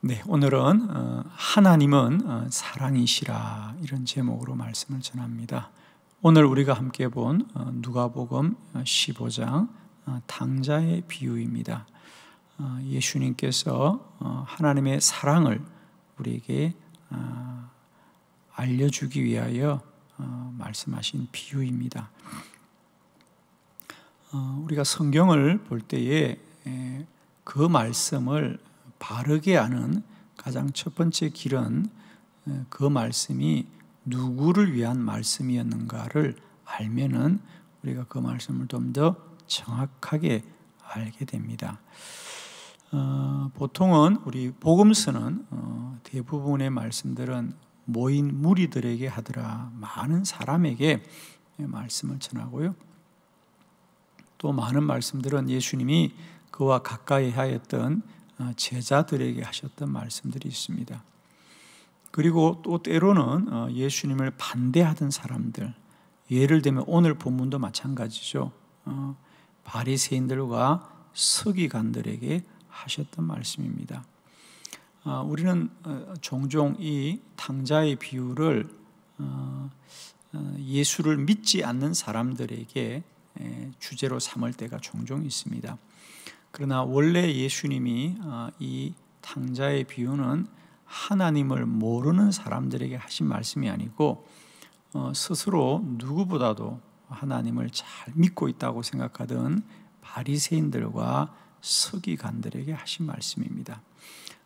네, 오늘은 하나님은 사랑이시라 이런 제목으로 말씀을 전합니다. 오늘 우리가 함께 본 누가복음 15장 탕자의 비유입니다. 예수님께서 하나님의 사랑을 우리에게 알려주기 위하여 말씀하신 비유입니다. 우리가 성경을 볼 때에 그 말씀을 바르게 아는 가장 첫 번째 길은 그 말씀이 누구를 위한 말씀이었는가를 알면은 우리가 그 말씀을 좀 더 정확하게 알게 됩니다. 보통은 우리 복음서는 대부분의 말씀들은 모인 무리들에게 하더라, 많은 사람에게 말씀을 전하고요. 또 많은 말씀들은 예수님이 그와 가까이 하였던 제자들에게 하셨던 말씀들이 있습니다. 그리고 또 때로는 예수님을 반대하던 사람들, 예를 들면 오늘 본문도 마찬가지죠. 바리새인들과 서기관들에게 하셨던 말씀입니다. 우리는 종종 이 탕자의 비유를 예수를 믿지 않는 사람들에게 주제로 삼을 때가 종종 있습니다. 그러나 원래 예수님이 이 탕자의 비유는 하나님을 모르는 사람들에게 하신 말씀이 아니고 스스로 누구보다도 하나님을 잘 믿고 있다고 생각하던 바리새인들과 서기관들에게 하신 말씀입니다.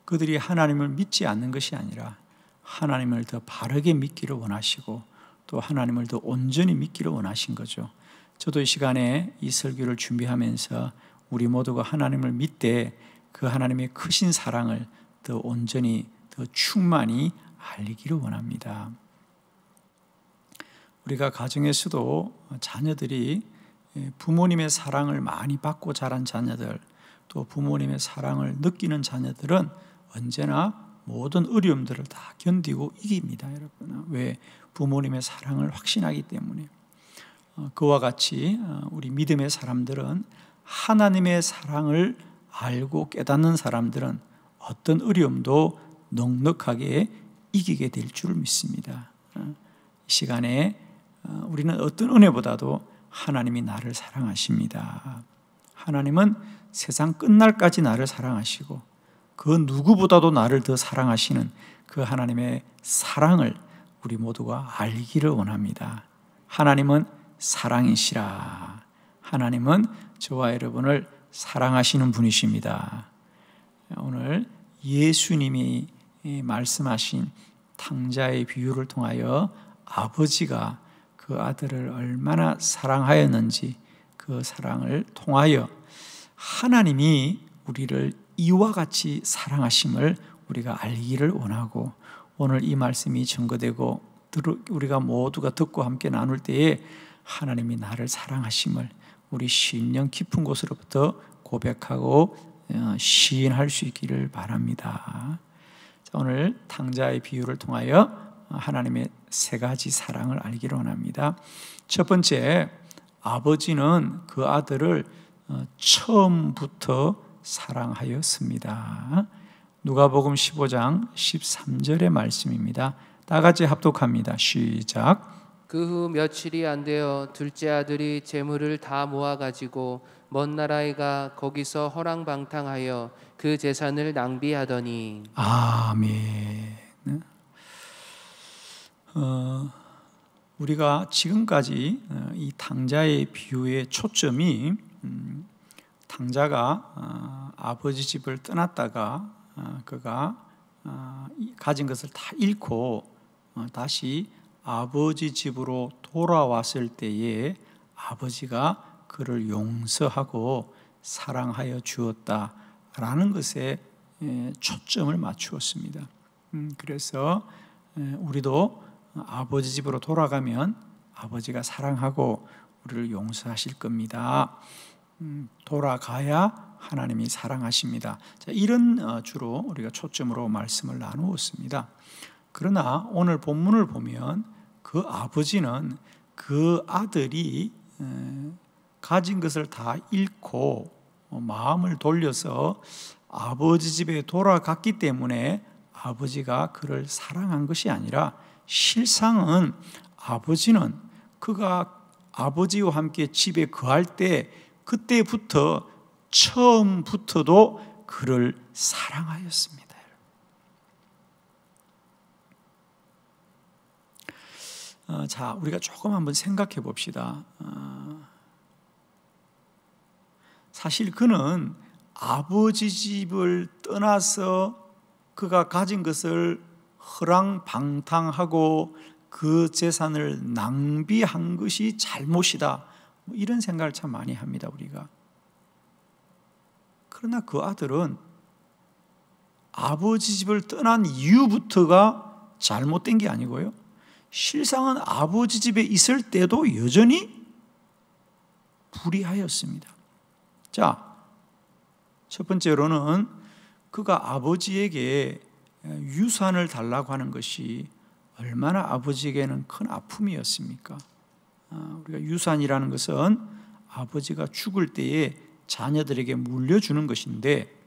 그들이 하나님을 믿지 않는 것이 아니라 하나님을 더 바르게 믿기를 원하시고 또 하나님을 더 온전히 믿기를 원하신 거죠. 저도 이 시간에 이 설교를 준비하면서 우리 모두가 하나님을 믿되 그 하나님의 크신 사랑을 더 온전히 더 충만히 알리기를 원합니다. 우리가 가정에서도 자녀들이 부모님의 사랑을 많이 받고 자란 자녀들, 또 부모님의 사랑을 느끼는 자녀들은 언제나 모든 어려움들을 다 견디고 이깁니다, 여러분. 왜? 부모님의 사랑을 확신하기 때문에. 그와 같이 우리 믿음의 사람들은 하나님의 사랑을 알고 깨닫는 사람들은 어떤 어려움도 넉넉하게 이기게 될 줄 믿습니다. 이 시간에 우리는 어떤 은혜보다도 하나님이 나를 사랑하십니다. 하나님은 세상 끝날까지 나를 사랑하시고 그 누구보다도 나를 더 사랑하시는 그 하나님의 사랑을 우리 모두가 알기를 원합니다. 하나님은 사랑이시라. 하나님은 저와 여러분을 사랑하시는 분이십니다. 오늘 예수님이 말씀하신 탕자의 비유를 통하여 아버지가 그 아들을 얼마나 사랑하였는지 그 사랑을 통하여 하나님이 우리를 이와 같이 사랑하심을 우리가 알기를 원하고, 오늘 이 말씀이 증거되고 우리가 모두가 듣고 함께 나눌 때에 하나님이 나를 사랑하심을 우리 심령 깊은 곳으로부터 고백하고 시인할 수 있기를 바랍니다. 자, 오늘 탕자의 비유를 통하여 하나님의 세 가지 사랑을 알기를 원합니다. 첫 번째, 아버지는 그 아들을 처음부터 사랑하였습니다. 누가복음 15장 13절의 말씀입니다. 다 같이 합독합니다. 시작. 그 후 며칠이 안 되어 둘째 아들이 재물을 다 모아가지고 먼 나라에 가 거기서 허랑방탕하여 그 재산을 낭비하더니. 아멘. 우리가 지금까지 이 탕자의 비유의 초점이 탕자가 아버지 집을 떠났다가 그가 가진 것을 다 잃고 다시 아버지 집으로 돌아왔을 때에 아버지가 그를 용서하고 사랑하여 주었다라는 것에 초점을 맞추었습니다. 그래서 우리도 아버지 집으로 돌아가면 아버지가 사랑하고 우리를 용서하실 겁니다. 돌아가야 하나님이 사랑하십니다. 자, 이런 주로 우리가 초점으로 말씀을 나누었습니다. 그러나 오늘 본문을 보면 그 아버지는 그 아들이 가진 것을 다 잃고 마음을 돌려서 아버지 집에 돌아갔기 때문에 아버지가 그를 사랑한 것이 아니라 실상은 아버지는 그가 아버지와 함께 집에 거할 때 그때부터 처음부터도 그를 사랑하였습니다. 자, 우리가 조금 한번 생각해 봅시다. 사실 그는 아버지 집을 떠나서 그가 가진 것을 허랑방탕하고 그 재산을 낭비한 것이 잘못이다, 이런 생각을 참 많이 합니다, 우리가. 그러나 그 아들은 아버지 집을 떠난 이후부터가 잘못된 게 아니고요, 실상은 아버지 집에 있을 때도 여전히 불의하였습니다. 자, 첫 번째로는 그가 아버지에게 유산을 달라고 하는 것이 얼마나 아버지에게는 큰 아픔이었습니까? 우리가 유산이라는 것은 아버지가 죽을 때에 자녀들에게 물려주는 것인데,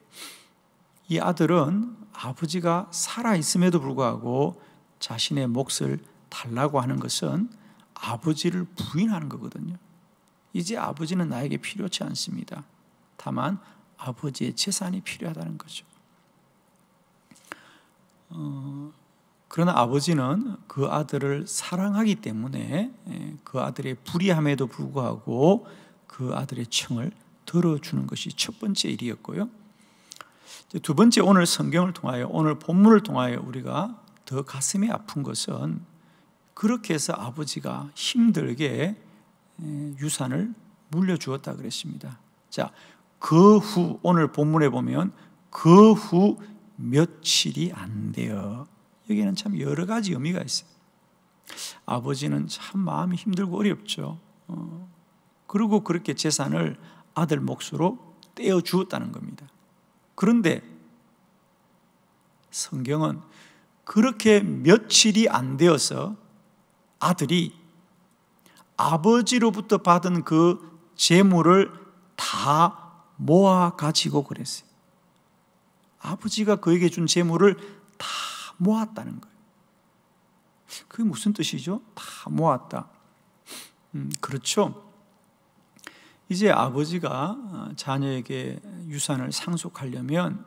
이 아들은 아버지가 살아있음에도 불구하고 자신의 몫을 달라고 하는 것은 아버지를 부인하는 거거든요. 이제 아버지는 나에게 필요치 않습니다. 다만 아버지의 재산이 필요하다는 거죠. 그러나 아버지는 그 아들을 사랑하기 때문에 그 아들의 불의함에도 불구하고 그 아들의 청을 들어주는 것이 첫 번째 일이었고요. 두 번째, 오늘 성경을 통하여, 오늘 본문을 통하여 우리가 더 가슴이 아픈 것은 그렇게 해서 아버지가 힘들게 유산을 물려주었다 그랬습니다. 자, 그 후, 오늘 본문에 보면 그 후 며칠이 안 돼요. 여기에는 참 여러 가지 의미가 있어요. 아버지는 참 마음이 힘들고 어렵죠. 그리고 그렇게 재산을 아들 몫으로 떼어 주었다는 겁니다. 그런데 성경은 그렇게 며칠이 안 되어서 아들이 아버지로부터 받은 그 재물을 다 모아 가지고 그랬어요. 아버지가 그에게 준 재물을 다 모았다는 거예요. 그게 무슨 뜻이죠? 다 모았다. 그렇죠. 이제 아버지가 자녀에게 유산을 상속하려면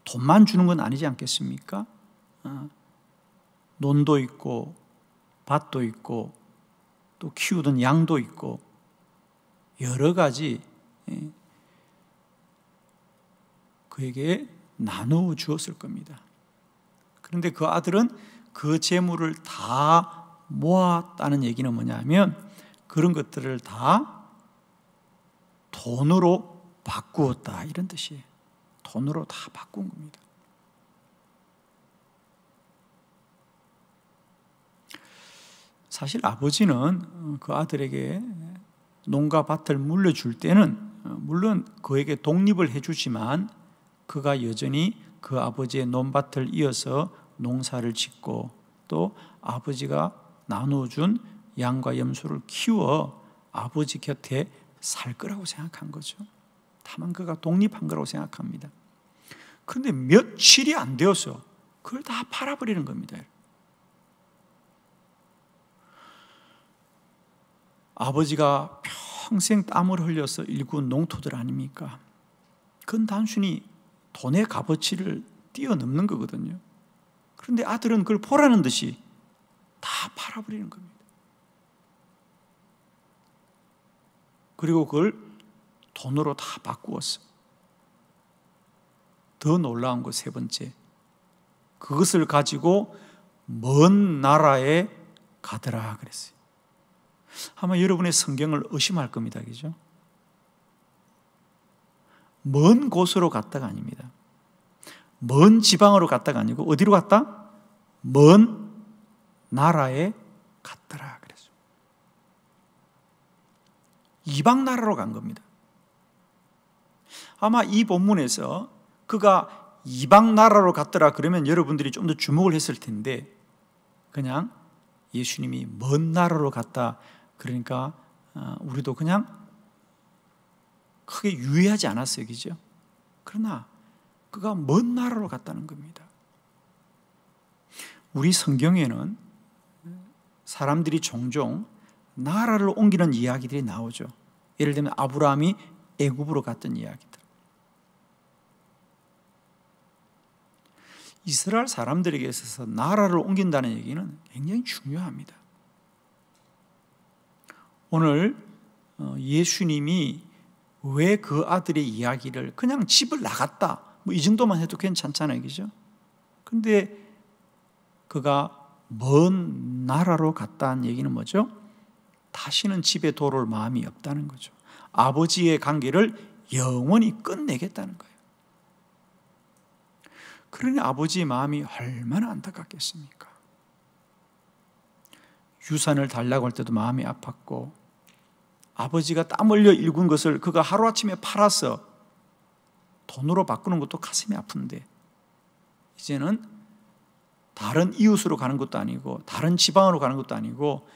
돈만 주는 건 아니지 않겠습니까? 논도 있고 밭도 있고 또 키우던 양도 있고 여러 가지 그에게 나누어 주었을 겁니다. 그런데 그 아들은 그 재물을 다 모았다는 얘기는 뭐냐면 그런 것들을 다 돈으로 바꾸었다, 이런 뜻이에요. 돈으로 다 바꾼 겁니다. 사실 아버지는 그 아들에게 농가 밭을 물려줄 때는 물론 그에게 독립을 해주지만 그가 여전히 그 아버지의 논밭을 이어서 농사를 짓고 또 아버지가 나누어준 양과 염소를 키워 아버지 곁에 살 거라고 생각한 거죠. 다만 그가 독립한 거라고 생각합니다. 그런데 며칠이 안 되어서 그걸 다 팔아버리는 겁니다. 아버지가 평생 땀을 흘려서 일군 농토들 아닙니까? 그건 단순히 돈의 값어치를 뛰어넘는 거거든요. 그런데 아들은 그걸 보라는 듯이 다 팔아버리는 겁니다. 그리고 그걸 돈으로 다 바꾸었어. 더 놀라운 것 세 번째, 그것을 가지고 먼 나라에 가더라 그랬어요. 아마 여러분의 성경을 의심할 겁니다. 그죠? 먼 곳으로 갔다가 아닙니다. 먼 지방으로 갔다가 아니고 어디로 갔다? 먼 나라에 갔더라 그랬어요. 이방 나라로 간 겁니다. 아마 이 본문에서 그가 이방 나라로 갔더라 그러면 여러분들이 좀 더 주목을 했을 텐데 그냥 예수님이 먼 나라로 갔다 그러니까 우리도 그냥 크게 유의하지 않았어요. 그죠? 그러나 그가 먼 나라로 갔다는 겁니다. 우리 성경에는 사람들이 종종 나라를 옮기는 이야기들이 나오죠. 예를 들면 아브라함이 애굽으로 갔던 이야기들. 이스라엘 사람들에게 있어서 나라를 옮긴다는 얘기는 굉장히 중요합니다. 오늘 예수님이 왜 그 아들의 이야기를 그냥 집을 나갔다 뭐 이 정도만 해도 괜찮잖아요. 그죠? 근데 그가 먼 나라로 갔다는 얘기는 뭐죠? 다시는 집에 돌아올 마음이 없다는 거죠. 아버지의 관계를 영원히 끝내겠다는 거예요. 그러니 아버지의 마음이 얼마나 안타깝겠습니까? 유산을 달라고 할 때도 마음이 아팠고, 아버지가 땀 흘려 일군 것을 그가 하루아침에 팔아서 돈으로 바꾸는 것도 가슴이 아픈데, 이제는 다른 이웃으로 가는 것도 아니고 다른 지방으로 가는 것도 아니고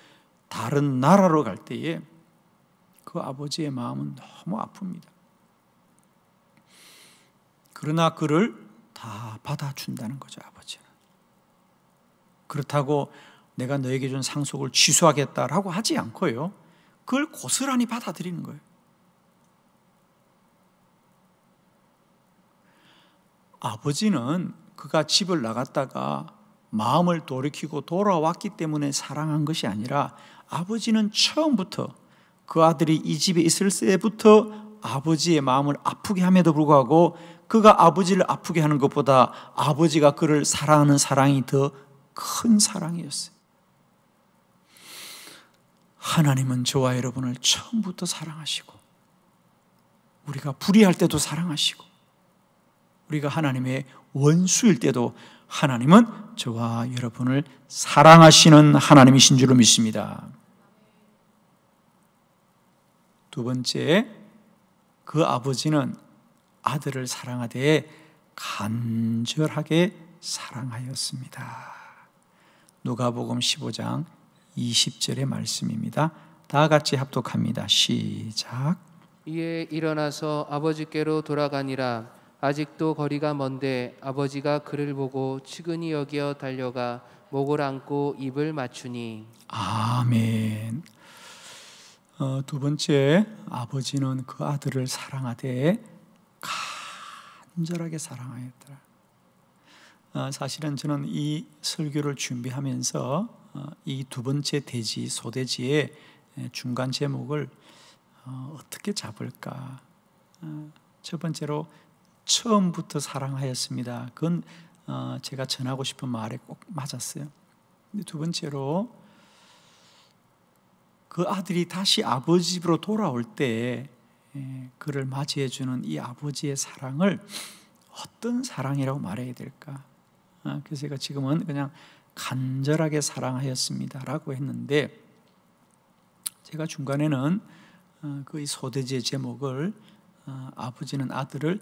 다른 나라로 갈 때에 그 아버지의 마음은 너무 아픕니다. 그러나 그를 다 받아준다는 거죠. 아버지는. 그렇다고 내가 너에게 준 상속을 취소하겠다라고 하지 않고요, 그걸 고스란히 받아들이는 거예요. 아버지는 그가 집을 나갔다가 마음을 돌이키고 돌아왔기 때문에 사랑한 것이 아니라, 아버지는 처음부터 그 아들이 이 집에 있을 때부터 아버지의 마음을 아프게 함에도 불구하고 그가 아버지를 아프게 하는 것보다 아버지가 그를 사랑하는 사랑이 더 큰 사랑이었어요. 하나님은 저와 여러분을 처음부터 사랑하시고, 우리가 불의할 때도 사랑하시고, 우리가 하나님의 원수일 때도 하나님은 저와 여러분을 사랑하시는 하나님이신 줄로 믿습니다. 두 번째, 그 아버지는 아들을 사랑하되 간절하게 사랑하였습니다. 누가복음 15장 20절의 말씀입니다. 다 같이 합독합니다. 시작. 이에 일어나서 아버지께로 돌아가니라. 아직도 거리가 먼데 아버지가 그를 보고 측은히 여겨 달려가 목을 안고 입을 맞추니. 아멘. 두 번째, 아버지는 그 아들을 사랑하되 간절하게 사랑하였더라. 사실은 저는 이 설교를 준비하면서 이 두 번째 대지, 소대지의 중간 제목을 어떻게 잡을까? 첫 번째로 처음부터 사랑하였습니다. 그건 제가 전하고 싶은 말에 꼭 맞았어요. 근데 두 번째로 그 아들이 다시 아버지 집으로 돌아올 때 그를 맞이해 주는 이 아버지의 사랑을 어떤 사랑이라고 말해야 될까? 그래서 제가 지금은 그냥 간절하게 사랑하였습니다라고 했는데, 제가 중간에는 그 소대지의 제목을 아버지는 아들을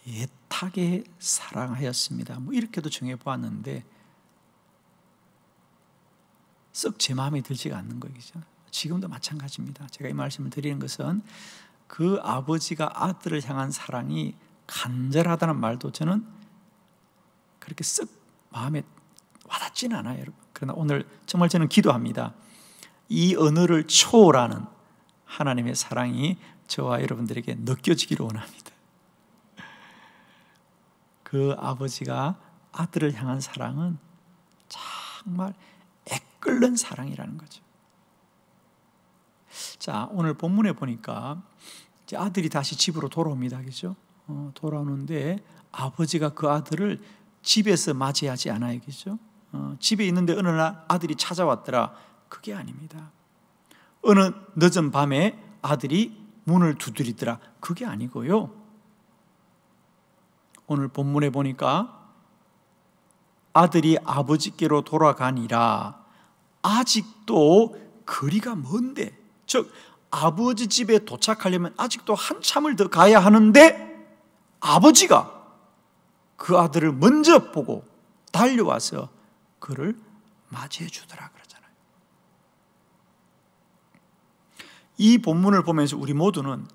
애타게 사랑하였습니다, 뭐 이렇게도 정해보았는데 썩 제 마음에 들지가 않는 거죠. 지금도 마찬가지입니다. 제가 이 말씀을 드리는 것은 그 아버지가 아들을 향한 사랑이 간절하다는 말도 저는 그렇게 썩 마음에 와닿지는 않아요, 여러분. 그러나 오늘 정말 저는 기도합니다. 이 언어를 초월하는 하나님의 사랑이 저와 여러분들에게 느껴지기를 원합니다. 그 아버지가 아들을 향한 사랑은 정말 애끓는 사랑이라는 거죠. 자, 오늘 본문에 보니까 이제 아들이 다시 집으로 돌아옵니다. 그죠? 돌아오는데 아버지가 그 아들을 집에서 맞이하지 않아요. 그죠? 집에 있는데 어느 날 아들이 찾아왔더라. 그게 아닙니다. 어느 늦은 밤에 아들이 문을 두드리더라. 그게 아니고요. 오늘 본문에 보니까 아들이 아버지께로 돌아가니라. 아직도 거리가 먼데, 즉 아버지 집에 도착하려면 아직도 한참을 더 가야 하는데 아버지가 그 아들을 먼저 보고 달려와서 그를 맞이해 주더라 그러잖아요. 이 본문을 보면서 우리 모두는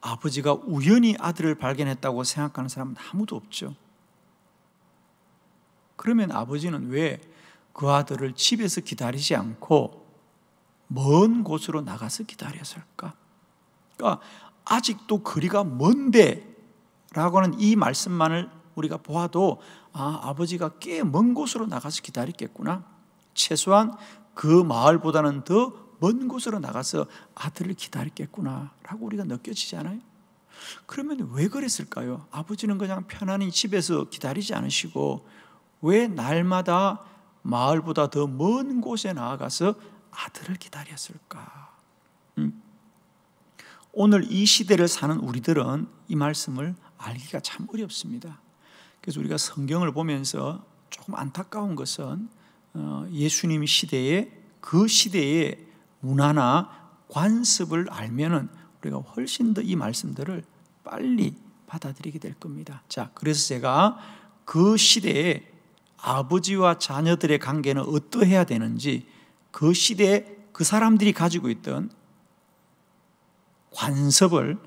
아버지가 우연히 아들을 발견했다고 생각하는 사람은 아무도 없죠. 그러면 아버지는 왜 그 아들을 집에서 기다리지 않고 먼 곳으로 나가서 기다렸을까? 그러니까 아직도 거리가 먼데 라고 하는 이 말씀만을 우리가 보아도 아버지가 꽤 먼 곳으로 나가서 기다렸겠구나. 최소한 그 마을보다는 더 먼 곳으로 나가서 아들을 기다렸겠구나 라고 우리가 느껴지잖아요. 그러면 왜 그랬을까요? 아버지는 그냥 편안히 집에서 기다리지 않으시고 왜 날마다 마을보다 더 먼 곳에 나아가서 아들을 기다렸을까? 오늘 이 시대를 사는 우리들은 이 말씀을 알기가 참 어렵습니다. 그래서 우리가 성경을 보면서 조금 안타까운 것은 예수님 시대에 그 시대의 문화나 관습을 알면은 우리가 훨씬 더 이 말씀들을 빨리 받아들이게 될 겁니다. 자, 그래서 제가 그 시대에 아버지와 자녀들의 관계는 어떠해야 되는지, 그 시대에 그 사람들이 가지고 있던 관습을,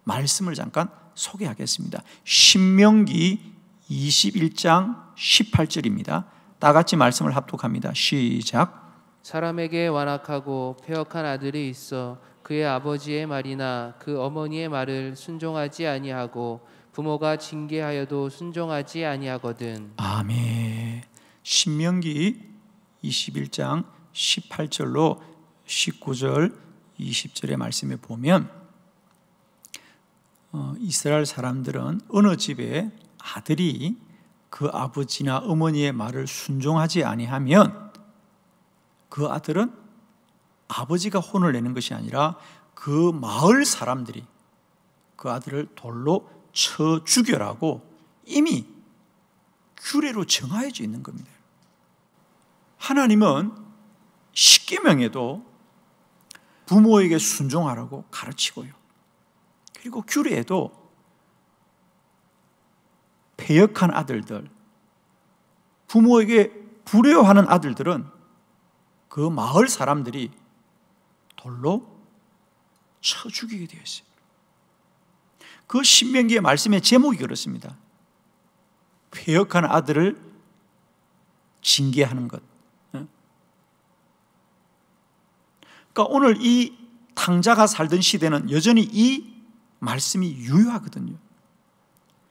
말씀을 잠깐 소개하겠습니다. 신명기 21장 18절입니다. 다 같이 말씀을 합독합니다. 시작. 사람에게 완악하고 패역한 아들이 있어 그의 아버지의 말이나 그 어머니의 말을 순종하지 아니하고 부모가 징계하여도 순종하지 아니하거든. 아멘. 신명기 21장 18절로 19절 20절의 말씀에 보면 이스라엘 사람들은 어느 집에 아들이 그 아버지나 어머니의 말을 순종하지 아니하면 그 아들은 아버지가 혼을 내는 것이 아니라 그 마을 사람들이 그 아들을 돌로 쳐 죽여라고 이미 규례로 정하여져 있는 겁니다. 하나님은 십계명에도 부모에게 순종하라고 가르치고요. 그리고 규례에도 패역한 아들들, 부모에게 불효하는 아들들은 그 마을 사람들이 돌로 쳐 죽이게 되어 있어요. 그 신명기의 말씀의 제목이 그렇습니다. 패역한 아들을 징계하는 것. 그러니까 오늘 이 탕자가 살던 시대는 여전히 이 말씀이 유효하거든요.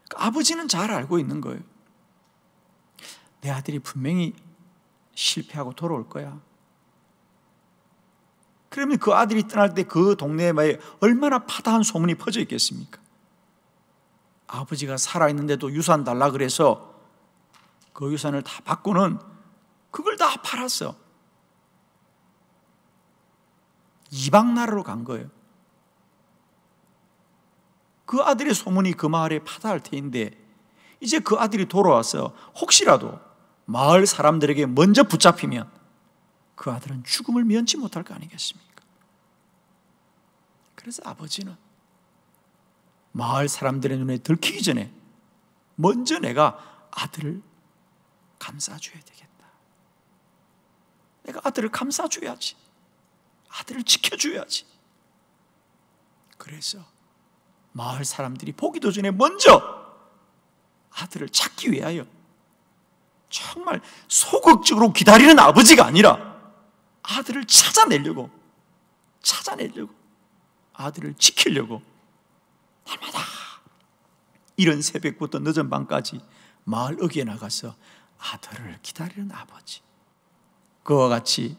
그러니까 아버지는 잘 알고 있는 거예요. 내 아들이 분명히 실패하고 돌아올 거야. 그러면 그 아들이 떠날 때 그 동네에 얼마나 파다한 소문이 퍼져 있겠습니까? 아버지가 살아있는데도 유산 달라 그래서 그 유산을 다 받고는 그걸 다 팔았어. 이방 나라로 간 거예요. 그 아들의 소문이 그 마을에 파다할 테인데 이제 그 아들이 돌아와서 혹시라도 마을 사람들에게 먼저 붙잡히면 그 아들은 죽음을 면치 못할 거 아니겠습니까? 그래서 아버지는 마을 사람들의 눈에 들키기 전에 먼저 내가 아들을 감싸줘야 되겠다. 내가 아들을 감싸줘야지. 아들을 지켜줘야지. 그래서 마을 사람들이 보기도 전에 먼저 아들을 찾기 위하여 정말 소극적으로 기다리는 아버지가 아니라 아들을 찾아내려고 아들을 지키려고 날마다 이른 새벽부터 늦은 밤까지 마을 어귀에 나가서 아들을 기다리는 아버지. 그와 같이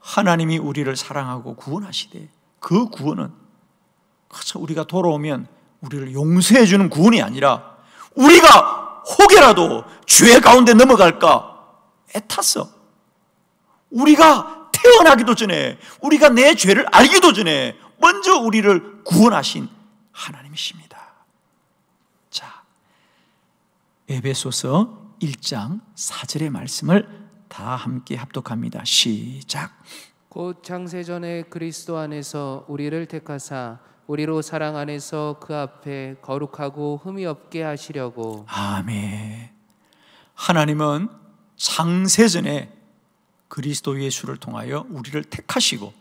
하나님이 우리를 사랑하고 구원하시되 그 구원은 그저 우리가 돌아오면 우리를 용서해 주는 구원이 아니라 우리가 혹여라도 죄 가운데 넘어갈까 애탔어. 우리가 태어나기도 전에, 우리가 내 죄를 알기도 전에 먼저 우리를 구원하신 하나님이십니다. 자, 에베소서 1장 4절의 말씀을 다 함께 합독합니다. 시작. 곧 창세전에 그리스도 안에서 우리를 택하사 우리로 사랑 안에서 그 앞에 거룩하고 흠이 없게 하시려고. 아멘. 하나님은 창세전에 그리스도 예수를 통하여 우리를 택하시고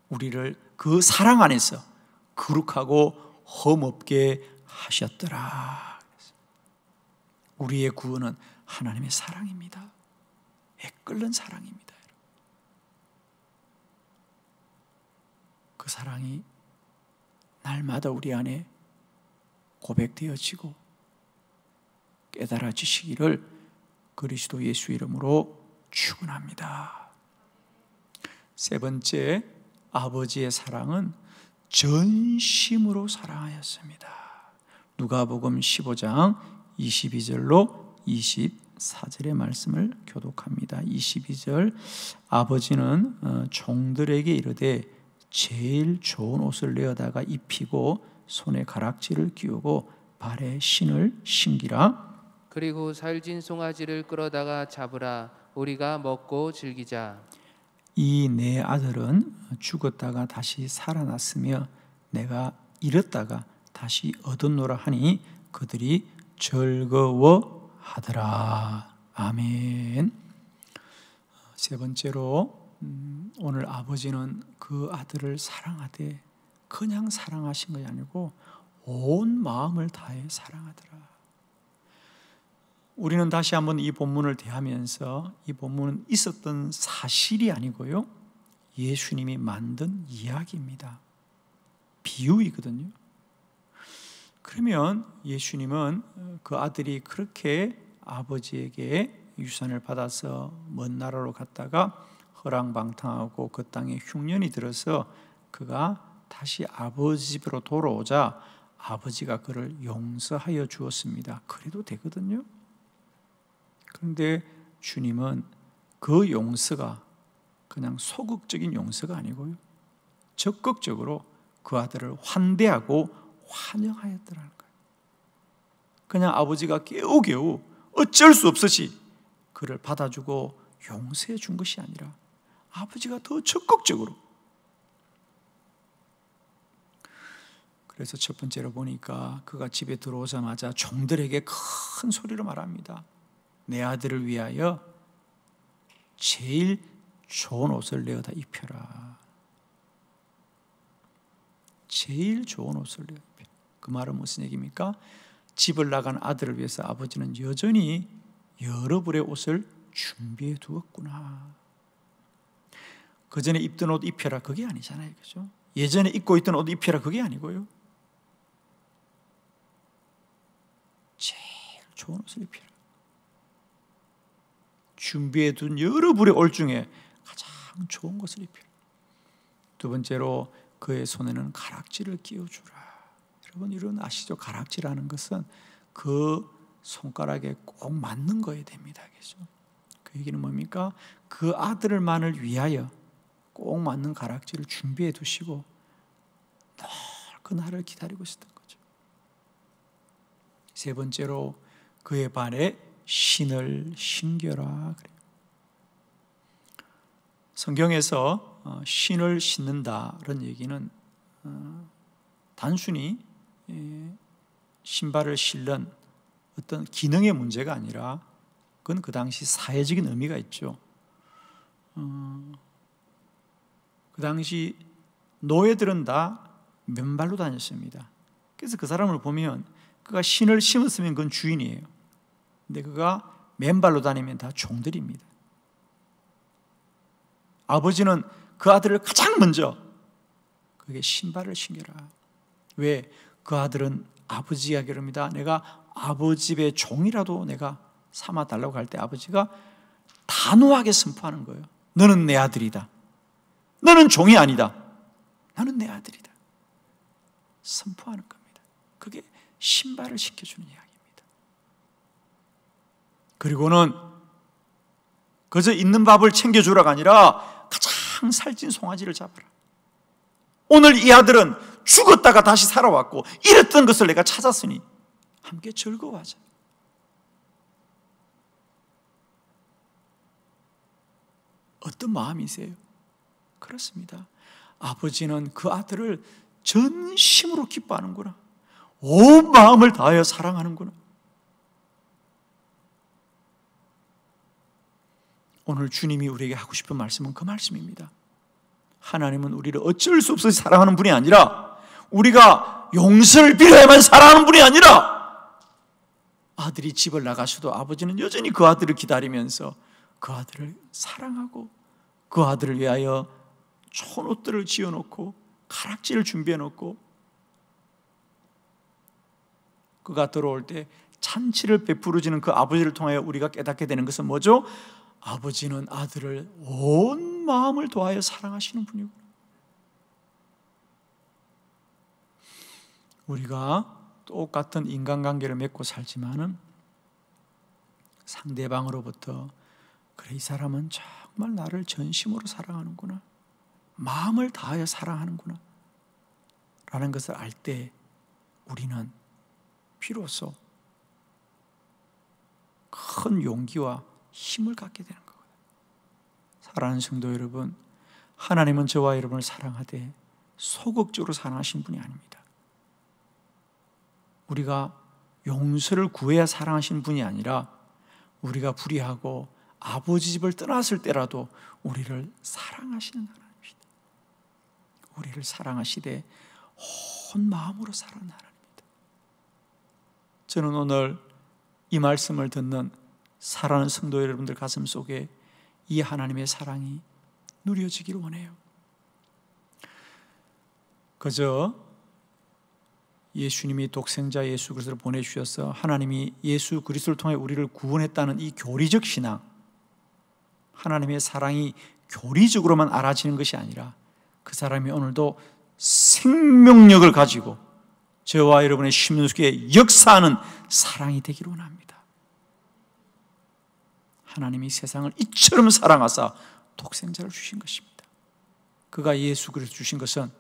우리를 그 사랑 안에서 거룩하고 험없게 하셨더라. 우리의 구원은 하나님의 사랑입니다. 애끓는 사랑입니다. 그 사랑이 날마다 우리 안에 고백되어지고 깨달아지시기를 그리스도 예수 이름으로 축원합니다. 세 번째, 아버지의 사랑은 전심으로 사랑하였습니다. 누가복음 15장 22절로 24절의 말씀을 교독합니다. 22절, 아버지는 종들에게 이르되 제일 좋은 옷을 내어다가 입히고 손에 가락지를 끼우고 발에 신을 신기라. 그리고 살진 송아지를 끌어다가 잡으라. 우리가 먹고 즐기자. 이 내 아들은 죽었다가 다시 살아났으며 내가 잃었다가 다시 얻었노라 하니 그들이 즐거워하더라. 아멘. 세 번째로 오늘 아버지는 그 아들을 사랑하되 그냥 사랑하신 것이 아니고 온 마음을 다해 사랑하더라. 우리는 다시 한번 이 본문을 대하면서 이 본문은 있었던 사실이 아니고요, 예수님이 만든 이야기입니다. 비유이거든요. 그러면 예수님은 그 아들이 그렇게 아버지에게 유산을 받아서 먼 나라로 갔다가 허랑방탕하고 그 땅에 흉년이 들어서 그가 다시 아버지 집으로 돌아오자 아버지가 그를 용서하여 주었습니다. 그래도 되거든요. 그런데 주님은 그 용서가 그냥 소극적인 용서가 아니고요, 적극적으로 그 아들을 환대하고 환영하였더라는 거예요. 그냥 아버지가 겨우겨우 어쩔 수 없이 그를 받아주고 용서해 준 것이 아니라 아버지가 더 적극적으로. 그래서 첫 번째로 보니까 그가 집에 들어오자마자 종들에게 큰 소리로 말합니다. 내 아들을 위하여 제일 좋은 옷을 내어다 입혀라. 제일 좋은 옷을 내어 입혀라. 그 말은 무슨 얘기입니까? 집을 나간 아들을 위해서 아버지는 여전히 여러 벌의 옷을 준비해 두었구나. 그 전에 입던 옷 입혀라 그게 아니잖아요, 그죠? 예전에 입고 있던 옷 입혀라 그게 아니고요, 제일 좋은 옷을 입혀라. 준비해 둔 여러 벌의 옷 중에 가장 좋은 것을 입혀라. 두 번째로 그의 손에는 가락지를 끼워주라. 여러분, 이런 아시죠? 가락지라는 것은 그 손가락에 꼭 맞는 거야 됩니다, 그죠? 그 얘기는 뭡니까? 그 아들만을 위하여 꼭 맞는 가락지를 준비해 두시고 늘 그 날을 기다리고 있었던 거죠. 세 번째로 그의 발에 신을 신겨라 그래요. 성경에서 신을 신는다는 얘기는 단순히 신발을 신는 어떤 기능의 문제가 아니라 그건 그 당시 사회적인 의미가 있죠. 그 당시 노예들은 다 맨발로 다녔습니다. 그래서 그 사람을 보면 그가 신을 신었으면 그건 주인이에요. 근데 그가 맨발로 다니면 다 종들입니다. 아버지는 그 아들을 가장 먼저 그에게 신발을 신겨라. 왜? 그 아들은 아버지 이야기를 합니다. 내가 아버지 집의 종이라도 내가 삼아달라고 할 때 아버지가 단호하게 선포하는 거예요. 너는 내 아들이다. 너는 종이 아니다. 너는 내 아들이다. 선포하는 겁니다. 그게 신발을 신겨주는 이야기입니다. 그리고는 그저 있는 밥을 챙겨주라가 아니라 가장 살찐 송아지를 잡아라. 오늘 이 아들은 죽었다가 다시 살아왔고 잃었던 것을 내가 찾았으니 함께 즐거워하자. 어떤 마음이세요? 그렇습니다. 아버지는 그 아들을 전심으로 기뻐하는구나. 온 마음을 다하여 사랑하는구나. 오늘 주님이 우리에게 하고 싶은 말씀은 그 말씀입니다. 하나님은 우리를 어쩔 수 없이 사랑하는 분이 아니라 우리가 용서를 빌어야만 사랑하는 분이 아니라 아들이 집을 나가서도 아버지는 여전히 그 아들을 기다리면서 그 아들을 사랑하고 그 아들을 위하여 좋은 옷들을 지어놓고 가락지를 준비해놓고 그가 들어올 때 잔치를 베풀어주는 그 아버지를 통하여 우리가 깨닫게 되는 것은 뭐죠? 아버지는 아들을 온 마음을 도하여 사랑하시는 분이고, 우리가 똑같은 인간관계를 맺고 살지만은 상대방으로부터 그래, 이 사람은 정말 나를 전심으로 사랑하는구나, 마음을 다하여 사랑하는구나 라는 것을 알 때 우리는 비로소 큰 용기와 힘을 갖게 되는 거거든요. 사랑하는 성도 여러분, 하나님은 저와 여러분을 사랑하되 소극적으로 사랑하신 분이 아닙니다. 우리가 용서를 구해야 사랑하시는 분이 아니라 우리가 불의하고 아버지 집을 떠났을 때라도 우리를 사랑하시는 하나님이시다. 우리를 사랑하시되 온 마음으로 사랑하는 하나님입니다. 저는 오늘 이 말씀을 듣는 사랑하는 성도 여러분들 가슴 속에 이 하나님의 사랑이 누려지기를 원해요. 그저 예수님이 독생자 예수 그리스도를 보내주셔서 하나님이 예수 그리스도를 통해 우리를 구원했다는 이 교리적 신앙, 하나님의 사랑이 교리적으로만 알아지는 것이 아니라 그 사람이 오늘도 생명력을 가지고 저와 여러분의 심령 속에 역사하는 사랑이 되기를 원합니다. 하나님이 세상을 이처럼 사랑하사 독생자를 주신 것입니다. 그가 예수 그리스도 주신 것은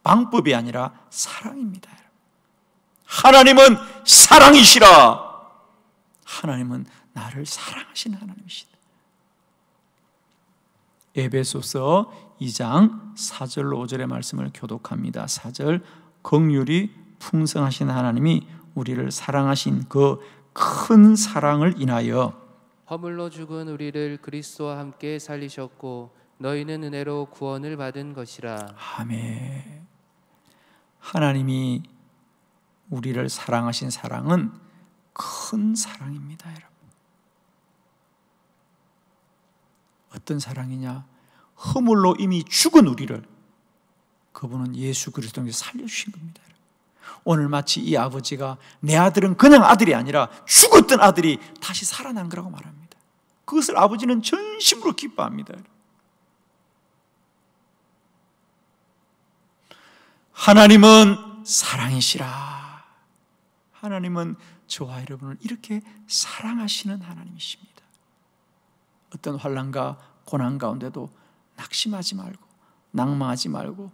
방법이 아니라 사랑입니다. 하나님은 사랑이시라. 하나님은 나를 사랑하시는 하나님이시다. 에베소서 2장 4절로 5절의 말씀을 교독합니다. 4절, 긍휼이 풍성하신 하나님이 우리를 사랑하신 그 큰 사랑을 인하여 허물로 죽은 우리를 그리스도와 함께 살리셨고 너희는 은혜로 구원을 받은 것이라. 아멘. 하나님이 우리를 사랑하신 사랑은 큰 사랑입니다, 여러분. 어떤 사랑이냐? 허물로 이미 죽은 우리를 그분은 예수 그리스도로 살려주신 겁니다. 오늘 마치 이 아버지가 내 아들은 그냥 아들이 아니라 죽었던 아들이 다시 살아난 거라고 말합니다. 그것을 아버지는 전심으로 기뻐합니다. 하나님은 사랑이시라. 하나님은 저와 여러분을 이렇게 사랑하시는 하나님이십니다. 어떤 환난과 고난 가운데도 낙심하지 말고 낭망하지 말고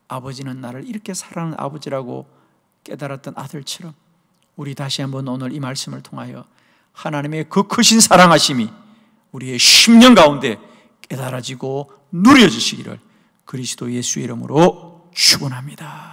아버지는 나를 이렇게 사랑하는 아버지라고 깨달았던 아들처럼 우리 다시 한번 오늘 이 말씀을 통하여 하나님의 그 크신 사랑하심이 우리의 심령 가운데 깨달아지고 누려지시기를 그리스도 예수의 이름으로 축원합니다.